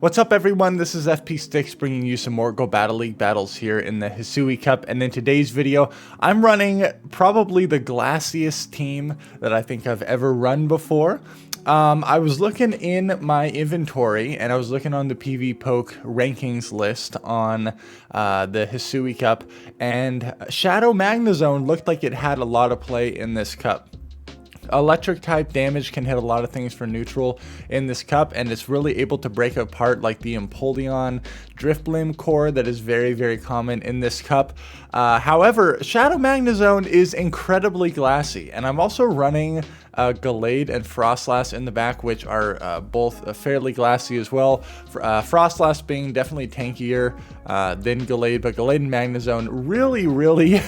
What's up everyone, this is FP Sticks bringing you some more Go Battle League battles here in the Hisui Cup, and in today's video I'm running probably the glassiest team that I think I've ever run before. I was looking in my inventory and I was looking on the PvPoke rankings list on the Hisui Cup, and Shadow Magnezone looked like it had a lot of play in this cup. Electric type damage can hit a lot of things for neutral in this cup, and it's really able to break apart like the Empoleon Drifblim core that is very common in this cup. However, Shadow Magnezone is incredibly glassy, and I'm also running Gallade and Frostlass in the back, which are both fairly glassy as well. Frostlass being definitely tankier than Gallade, but Gallade and Magnezone really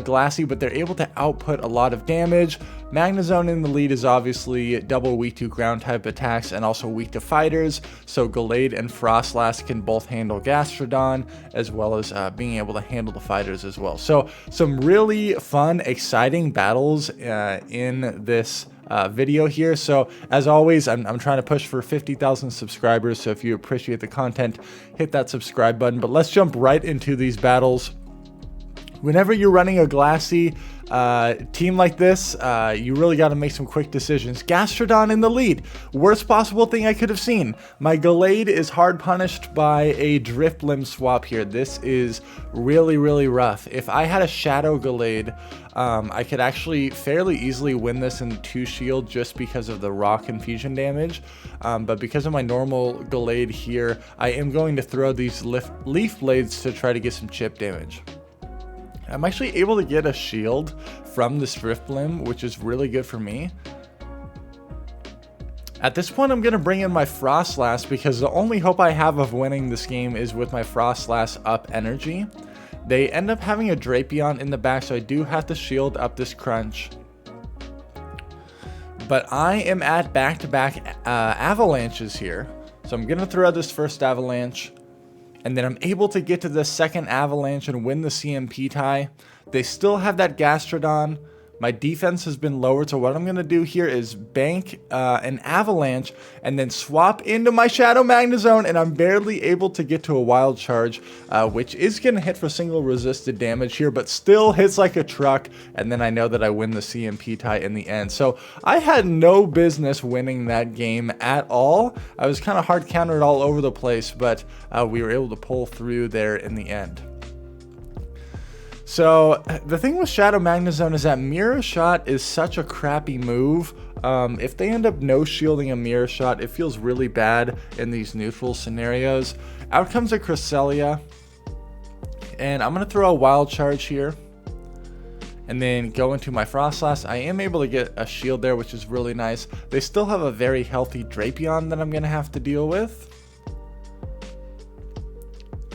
glassy, but they're able to output a lot of damage. Magnezone in the lead is obviously double weak to ground type attacks and also weak to fighters, so Gallade and Frostlass can both handle Gastrodon as well as being able to handle the fighters as well. So some really fun, exciting battles in this video here. So as always, I'm trying to push for 50,000 subscribers, so if you appreciate the content, hit that subscribe button. But let's jump right into these battles. Whenever you're running a glassy team like this, you really got to make some quick decisions. Gastrodon in the lead. Worst possible thing I could have seen. My Gallade is hard punished by a Drifblim swap here. This is really rough. If I had a Shadow Gallade, I could actually fairly easily win this in 2 shield just because of the raw confusion damage. But because of my normal Gallade here, I am going to throw these leaf blades to try to get some chip damage. I'm actually able to get a shield from this Drifblim, which is really good for me. At this point, I'm going to bring in my Frostlass because the only hope I have of winning this game is with my Frostlass up energy. They end up having a Drapion in the back, so I do have to shield up this crunch. But I am at back-to-back avalanches here, so I'm going to throw out this first avalanche. And then I'm able to get to the second avalanche and win the CMP tie. They still have that Gastrodon. My defense has been lowered, so what I'm going to do here is bank an avalanche and then swap into my Shadow Magnezone, and I'm barely able to get to a wild charge, which is going to hit for single resisted damage here, but still hits like a truck, and then I know that I win the CMP tie in the end. So I had no business winning that game at all. I was kind of hard countered all over the place, but we were able to pull through there in the end. So the thing with Shadow Magnezone is that Mirror Shot is such a crappy move. If they end up no shielding a Mirror Shot, it feels really bad in these neutral scenarios. Out comes a Cresselia, and I'm going to throw a Wild Charge here and then go into my Frostlass. I am able to get a shield there, which is really nice. They still have a very healthy Drapion that I'm going to have to deal with.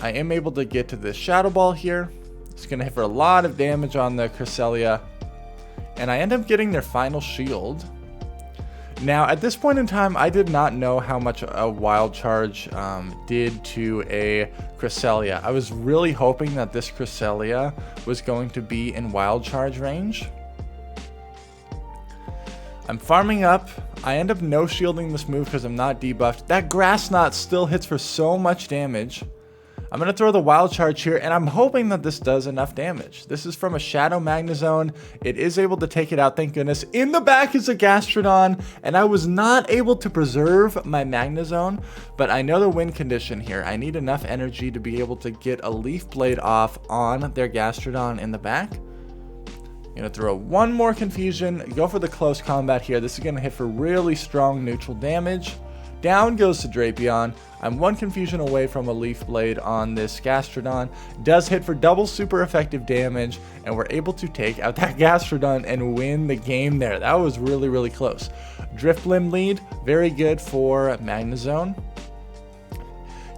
I am able to get to this Shadow Ball here. It's going to hit for a lot of damage on the Cresselia, and I end up getting their final shield. Now, at this point in time, I did not know how much a Wild Charge did to a Cresselia. I was really hoping that this Cresselia was going to be in Wild Charge range. I'm farming up. I end up no shielding this move because I'm not debuffed. That Grass Knot still hits for so much damage. I'm going to throw the Wild Charge here, and I'm hoping that this does enough damage. This is from a Shadow Magnezone. It is able to take it out, thank goodness. In the back is a Gastrodon, and I was not able to preserve my Magnezone, but I know the win condition here. I need enough energy to be able to get a Leaf Blade off on their Gastrodon in the back. I'm going to throw one more Confusion, go for the close combat here. This is going to hit for really strong neutral damage. Down goes to Drapion. I'm one Confusion away from a Leaf Blade on this Gastrodon. Does hit for double super effective damage, and we're able to take out that Gastrodon and win the game there. That was really close. Drifblim lead, very good for Magnezone.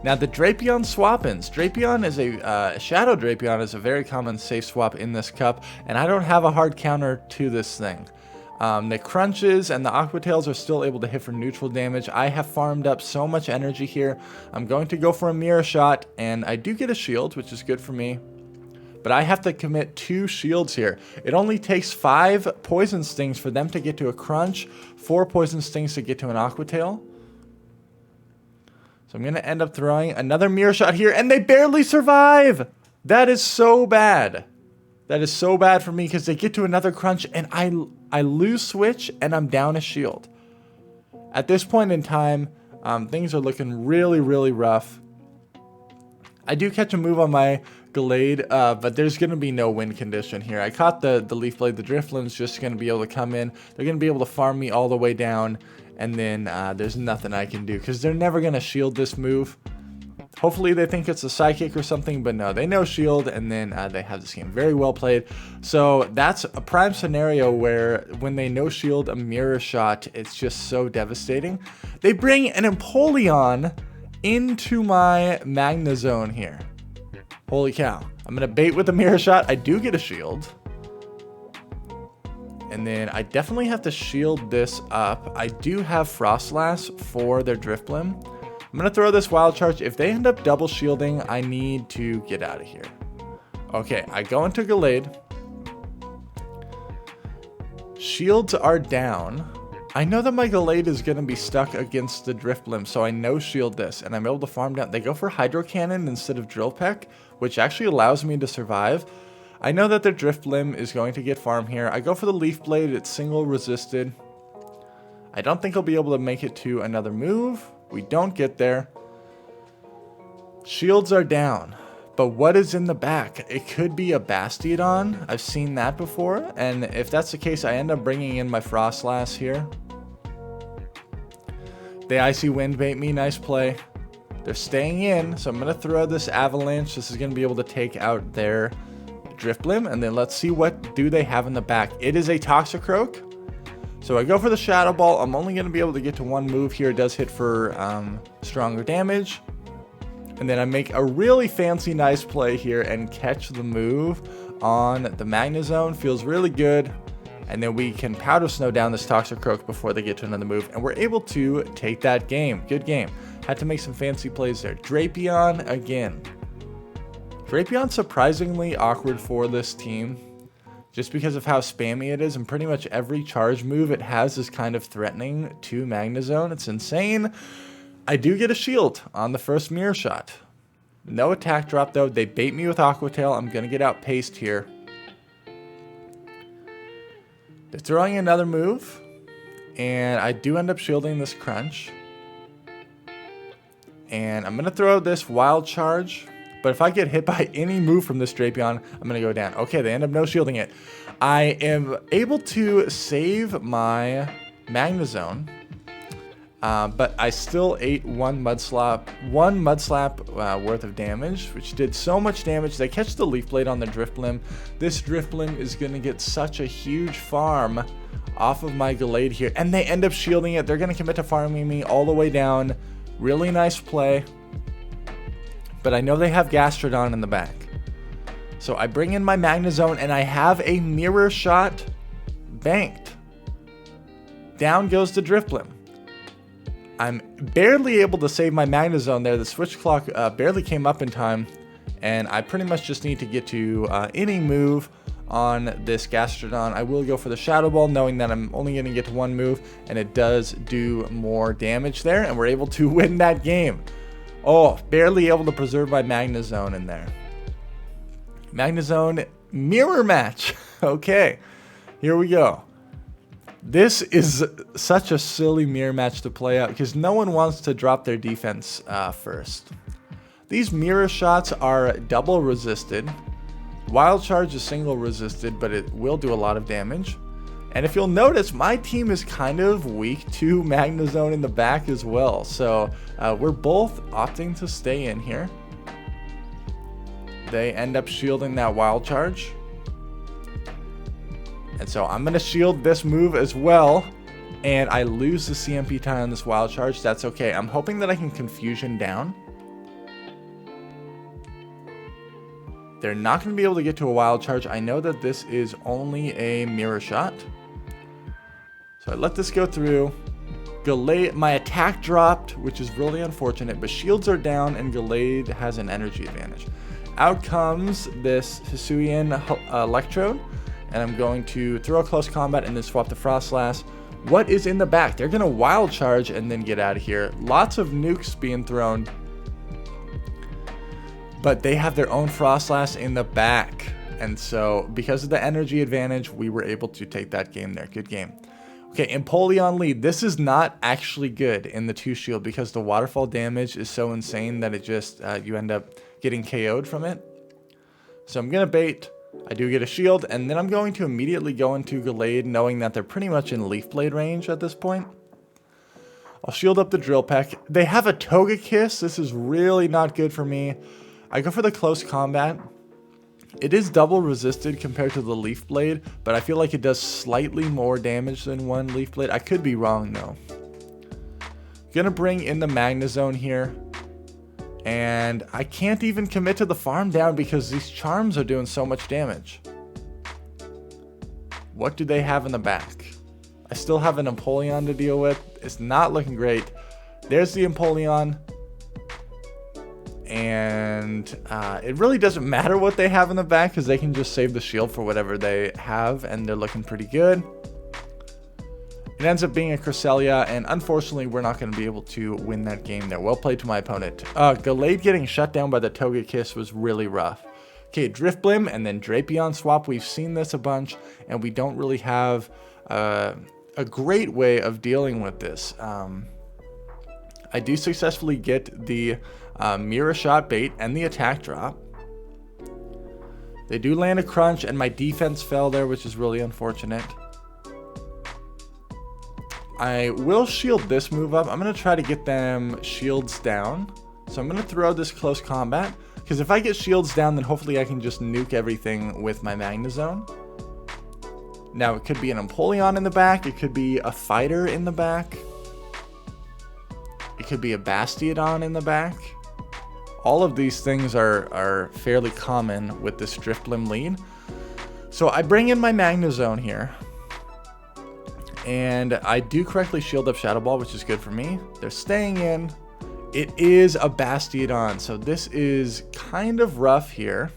Now the Drapion swap-ins. Drapion is a Shadow Drapion is a very common safe swap in this cup, and I don't have a hard counter to this thing. The crunches and the Aquatails are still able to hit for neutral damage. I have farmed up so much energy here. I'm going to go for a Mirror Shot, and I do get a shield, which is good for me. But I have to commit 2 shields here. It only takes 5 Poison Stings for them to get to a crunch, 4 Poison Stings to get to an Aquatail. So So I'm going to end up throwing another mirror shot here, and they barely survive. That is so bad. That is so bad for me because they get to another crunch, and I lose switch, and I'm down a shield. At this point in time, things are looking really, really rough. I do catch a move on my Gallade, but there's going to be no win condition here. I caught the Leaf Blade. The Drifblim's just going to be able to come in. They're going to be able to farm me all the way down, and then there's nothing I can do because they're never going to shield this move. Hopefully they think it's a psychic or something, but no, they know shield, and then they have this game. Very well played. So that's a prime scenario where when they no shield a mirror shot, it's just so devastating. They bring an Empoleon into my Magnezone here. Holy cow. I'm going to bait with a mirror shot. I do get a shield. And then I definitely have to shield this up. I do have Frostlass for their Drifblim. I'm going to throw this Wild Charge. If they end up double shielding, I need to get out of here. Okay, I go into Gallade. Shields are down. I know that my Gallade is going to be stuck against the Drifblim, so I no shield this, and I'm able to farm down. They go for Hydro Cannon instead of Drill Peck, which actually allows me to survive. I know that their Drifblim is going to get farm here. I go for the Leaf Blade. It's single resisted. I don't think I'll be able to make it to another move. We don't get there. Shields are down. But what is in the back? It could be a Bastiodon. I've seen that before. And if that's the case, I end up bringing in my Frostlass here. They Icy Wind bait me. Nice play. They're staying in. So I'm going to throw this Avalanche. This is going to be able to take out their Drifblim. And then let's see what do they have in the back. It is a Toxicroak. So I go for the Shadow Ball. I'm only going to be able to get to one move here. It does hit for stronger damage. And then I make a really fancy, nice play here and catch the move on the Magnezone. Feels really good. And then we can Powder Snow down this Toxicroak before they get to another move. And we're able to take that game. Good game. Had to make some fancy plays there. Drapion again. Drapion surprisingly awkward for this team. Just because of how spammy it is, and pretty much every charge move it has is kind of threatening to Magnezone. It's insane. I do get a shield on the first mirror shot. No attack drop though. They bait me with Aqua Tail. I'm going to get outpaced here. They're throwing another move, and I do end up shielding this crunch. And I'm going to throw this Wild Charge. But if I get hit by any move from this Drapion, I'm going to go down. Okay, they end up no shielding it. I am able to save my Magnezone. But I still ate one Mudslap worth of damage, which did so much damage. They catch the Leaf Blade on the Drifblim. This Drifblim is going to get such a huge farm off of my Gallade here. And they end up shielding it. They're going to commit to farming me all the way down. Really nice play. But I know they have Gastrodon in the back. So I bring in my Magnezone, and I have a mirror shot banked. Down goes the Drifblim. I'm barely able to save my Magnezone there. The switch clock barely came up in time, and I pretty much just need to get to any move on this Gastrodon. I will go for the Shadow Ball, knowing that I'm only going to get to one move, and it does do more damage there, and we're able to win that game. Oh, barely able to preserve my Magnezone in there. Magnezone mirror match. Okay, here we go. This is such a silly mirror match to play out because no one wants to drop their defense first. These mirror shots are double resisted. Wild Charge is single resisted, but it will do a lot of damage. And if you'll notice, my team is kind of weak to Magnezone in the back as well. So we're both opting to stay in here. They end up shielding that Wild Charge. And so I'm going to shield this move as well. And I lose the CMP time on this Wild Charge. That's okay. I'm hoping that I can Confusion down. They're not going to be able to get to a Wild Charge. I know that this is only a mirror shot. So I let this go through. Gallade, my attack dropped, which is really unfortunate, but shields are down and Gallade has an energy advantage. Out comes this Hisui Electrode, and I'm going to throw a close combat and then swap the Frostlass What is in the back? They're going to wild charge and then get out of here. Lots of nukes being thrown. But they have their own Frostlass in the back. And so, because of the energy advantage, we were able to take that game there. Good game. Okay, Empoleon lead. This is not actually good in the 2-shield because the waterfall damage is so insane that it just, you end up getting KO'd from it. So I'm going to bait. I do get a shield, and then I'm going to immediately go into Gallade, knowing that they're pretty much in Leaf Blade range at this point. I'll shield up the Drill Peck. They have a Togekiss. This is really not good for me. I go for the close combat. It is double resisted compared to the Leaf Blade, but I feel like it does slightly more damage than one Leaf Blade. I could be wrong, though. Gonna bring in the Magnezone here. And I can't even commit to the farm down because these charms are doing so much damage. What do they have in the back? I still have an Empoleon to deal with. It's not looking great. There's the Empoleon. And it really doesn't matter what they have in the back because they can just save the shield for whatever they have. And they're looking pretty good. It ends up being a Cresselia, and unfortunately, we're not going to be able to win that game there. Well played to my opponent. Gallade getting shut down by the Togekiss was really rough. Okay, Drifblim and then Drapion swap. We've seen this a bunch, and we don't really have a great way of dealing with this. I do successfully get the Mirror Shot bait and the attack drop. They do land a crunch, and my defense fell there, which is really unfortunate. I will shield this move up. I'm going to try to get them shields down. So I'm going to throw this close combat. Because if I get shields down, then hopefully I can just nuke everything with my Magnezone. Now, it could be an Empoleon in the back. It could be a fighter in the back. It could be a Bastiodon in the back. All of these things are fairly common with this Drifblim lead. So I bring in my Magnezone here. And I do correctly shield up Shadow Ball, which is good for me. They're staying in. It is a Bastiodon, so this is kind of rough here.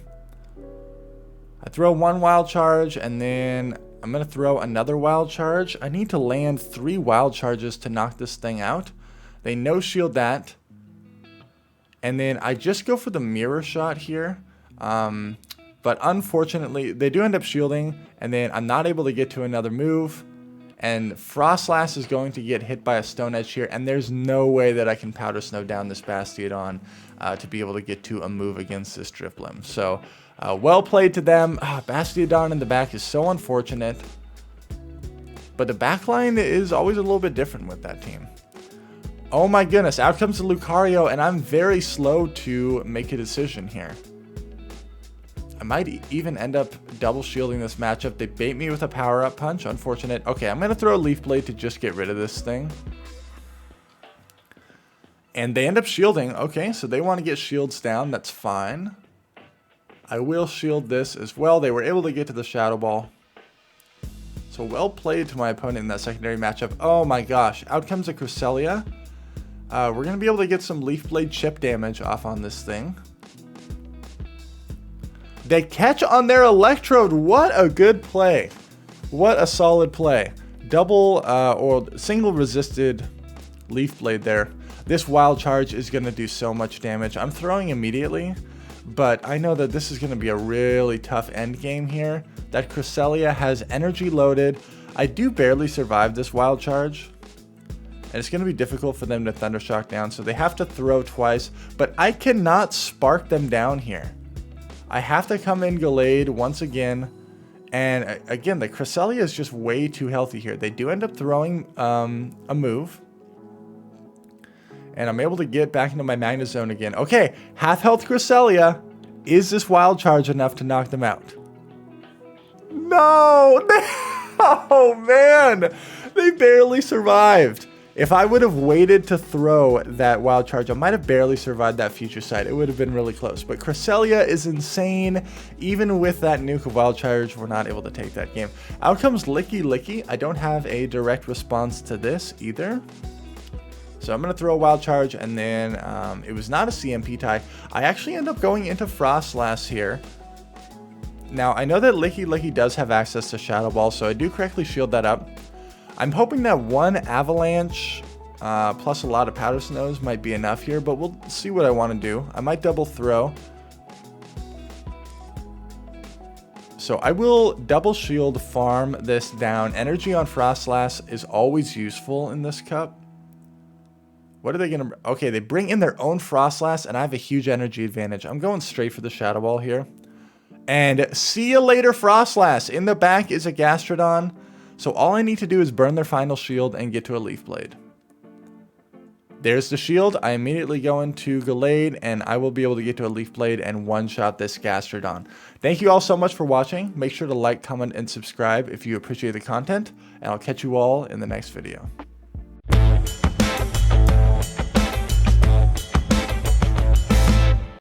I throw one Wild Charge, and then I'm going to throw another Wild Charge. I need to land 3 Wild Charges to knock this thing out. They no-shield that. And then I just go for the Mirror Shot here. But unfortunately, they do end up shielding, and then I'm not able to get to another move. And Frostlass is going to get hit by a Stone Edge here, and there's no way that I can Powder Snow down this Bastiodon to be able to get to a move against this Drifblim. So, well played to them. Bastiodon in the back is so unfortunate. But the backline is always a little bit different with that team. Oh my goodness, out comes the Lucario, and I'm very slow to make a decision here. I might even end up double shielding this matchup. They bait me with a power-up punch. Unfortunate. Okay, I'm going to throw a Leaf Blade to just get rid of this thing. And they end up shielding. Okay, so they want to get shields down. That's fine. I will shield this as well. They were able to get to the Shadow Ball. So well played to my opponent in that secondary matchup. Oh my gosh. Out comes a Cresselia. We're going to be able to get some Leaf Blade chip damage off on this thing. They catch on their Electrode. What a good play. What a solid play. Double or single resisted Leaf Blade there. This Wild Charge is going to do so much damage. I'm throwing immediately, but I know that this is going to be a really tough end game here. That Cresselia has energy loaded. I do barely survive this Wild Charge. And it's going to be difficult for them to Thundershock down, so they have to throw twice. But I cannot spark them down here. I have to come in Gallade once again. And again, the Cresselia is just way too healthy here. They do end up throwing a move. And I'm able to get back into my Magnezone again. Okay, half health Cresselia. Is this Wild Charge enough to knock them out? No! Oh man! They barely survived. If I would have waited to throw that Wild Charge, I might have barely survived that Future Sight. It would have been really close. But Cresselia is insane. Even with that nuke of Wild Charge, we're not able to take that game. Out comes Lickitung. I don't have a direct response to this either. So I'm going to throw a Wild Charge, and then it was not a CMP tie. I actually end up going into Frostlass here. Now, I know that Lickitung does have access to Shadow Ball, so I do correctly shield that up. I'm hoping that one Avalanche plus a lot of Powder Snows might be enough here, but we'll see what I want to do. I might double throw. So I will double shield farm this down. Energy on Frostlass is always useful in this cup. What are they going to... Okay, they bring in their own Frostlass, and I have a huge energy advantage. I'm going straight for the Shadow Ball here. And see you later, Frostlass. In the back is a Gastrodon. So all I need to do is burn their final shield and get to a Leaf Blade. There's the shield. I immediately go into Gallade, and I will be able to get to a Leaf Blade and one-shot this Gastrodon. Thank you all so much for watching. Make sure to like, comment, and subscribe if you appreciate the content, and I'll catch you all in the next video.